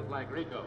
like Rico.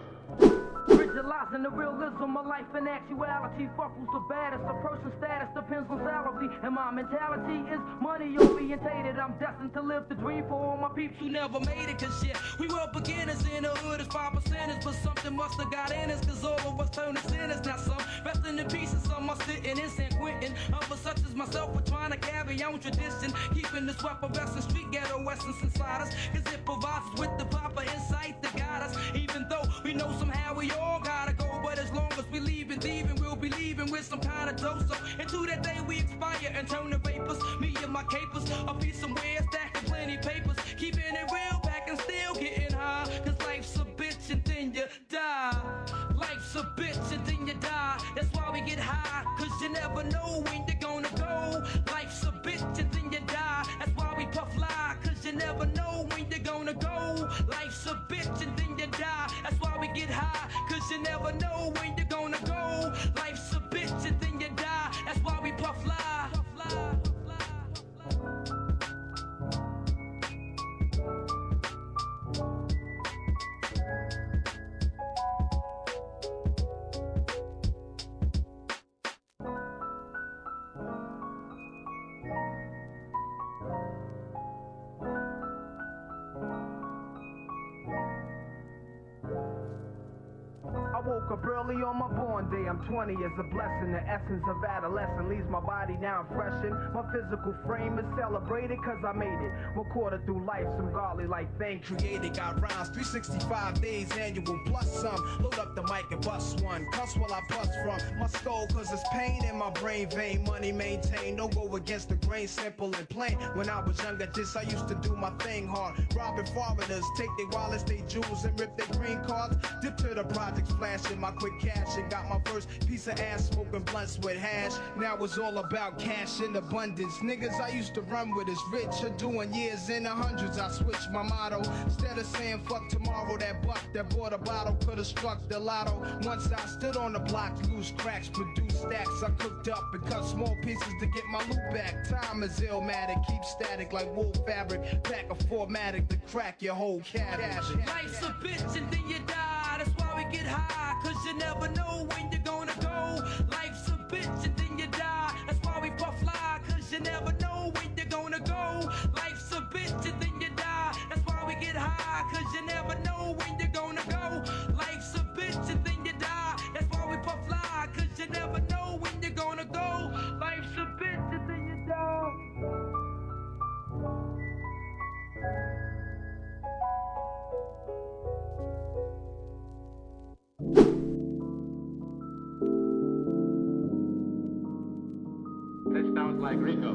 Visualizing the realism of life in actuality. Fuck who's the baddest. A person's status depends on salary. And my mentality is money orientated. I'm destined to live the dream for all my peeps who never made it. Cause shit, we were beginners in the hood as 5%ers. But something must have got in us. Cause all of us turned to sinners. Now some resting in peace and some are sitting in San Quentin. Others such as myself are trying to carry on tradition. Keeping this weapon and street ghetto essence inside us. Cause it provides us with the proper insight to guide us. Even though we know somehow we all gotta go, but as long as we leaving, we'll be leaving with some kind of dose. So until that day we expire and turn to vapors, me and my capers, I'll be somewhere stacking plenty papers, keeping it real back and still getting high. Cause life's a bitch and then you die. Life's a bitch and then you die. That's why we get high, cause you never know when you're gonna go. Life's a bitch and then you die. That's why we puff lie, cause you never know when you're gonna go. Life's a bitch and then you die. That's why we get high, cause you never know when you're gonna go. Life's a bitch and then you die. That's why we puff lie. I woke up early on my born day. I'm 20 is a blessing. The essence of adolescence leaves my body now freshened. My physical frame is celebrated cause I made it. One quarter through life, some godly like thing created. Got rhymes, 365 days annual plus some. Load up the mic and bust one. Cuss while I bust from my skull cause it's pain in my brain vein. Money maintained, no go against the grain, simple and plain. When I was younger, this I used to do my thing hard. Robbing foreigners, take their wallets, they jewels and rip their green cards. Dip to the projects, flashing my quick cash and got my first piece of ass smoking blunts with hash. Now it's all about cash in abundance. Niggas I used to run with is rich, are doing years in the hundreds. I switched my motto. Instead of saying fuck tomorrow, that buck that bought a bottle could've struck the lotto. Once I stood on the block, loose cracks, produced stacks. I cooked up and cut small pieces to get my loot back. Time is illmatic, keep static like wool fabric. Pack a formatic to crack your whole cabbage. Life's a bitch and then you die. That's why we get high, cause you never know when you're gonna go. Life's a bitch and then you die. That's why we puff lie, cause you never know when you're gonna go. Life's a bitch and then you die. That's why we get high, cause you never know when you're gonna go. Life's a bitch and then you die. That's why we puff lie, cause you never know when you're gonna go. Life's a bitch and then you die. This sounds like Rico.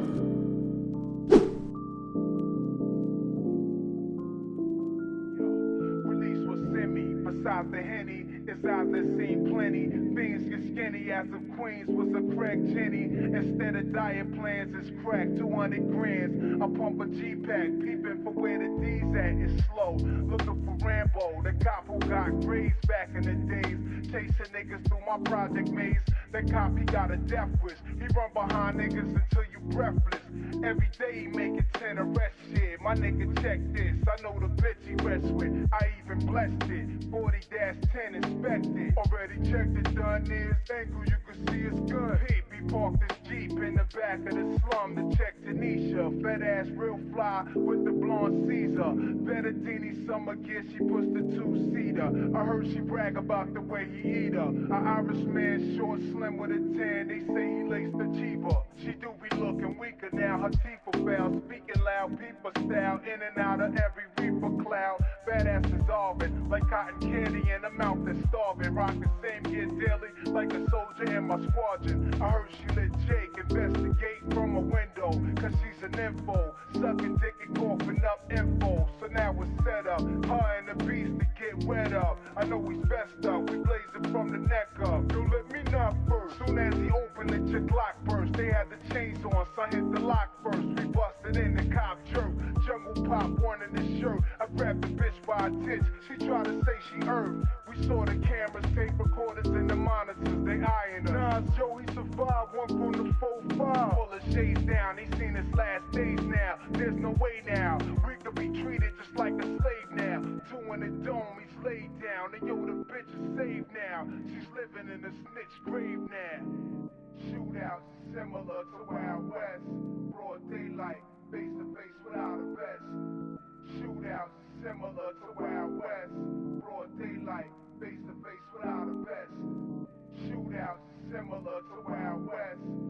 Release was semi, besides the Henny, it's eyes that seen plenty. Things get skinny as of Queens was a crack Jenny. Instead of diet plans, it's crack 200 grands. I pump a G-Pack, peeping for where the D's at. It's slow, looking for Rambo, the cop who got grazed back in the days. Chasing niggas through my project maze. That cop, he got a death wish. He run behind niggas until you breathless. Every day he making 10 arrest shit. My nigga check this, I know the bitch he rests with. I even blessed it, 40-10 inspected. Already checked the done is angle, you can see it's good. Peep, he parked his Jeep in the back of the slum to check Tanisha. Fat ass real fly with the blonde Caesar. Bettadini summer gear, she puts the two-seater. I heard she brag about the way he eat her. An Irishman, short, slim with a tan. They say he laced the cheaper. She do be looking weaker now. Her teeth are foul, speaking loud, peeper style. In and out of every reaper cloud. Badass dissolving like cotton candy in a mouth that's starving. Rock the same gear daily like a soldier in my squadron. I heard she let Jake investigate from a window, cause she's an info. Sucking dick and coughing up info. So now it's set up, her and the beast to get wet up. I know he's best up, we blazing from the neck up. Yo, let me knock first. Soon as he opened the chick lock burst. They had the chains on, so I hit the lock first. We busted in, the cop jerk. Jungle pop, one in the shirt. I grabbed the bitch by a titch. She tried to say she earned. We saw the cameras, tape recorders, and the monitors. They eyeing her. Nas Joe, he survived one from the 4-5. Pull the shades down, he seen his last days now. There's no way now. We could be treated just like a slave now. Two in the dome, he's laid down. The She's living in a snitch grave now. Shootouts similar to Wild West. Broad daylight, face to face without a vest. Shootouts similar to Wild West. Broad daylight, face to face without a vest. Shootouts similar to Wild West.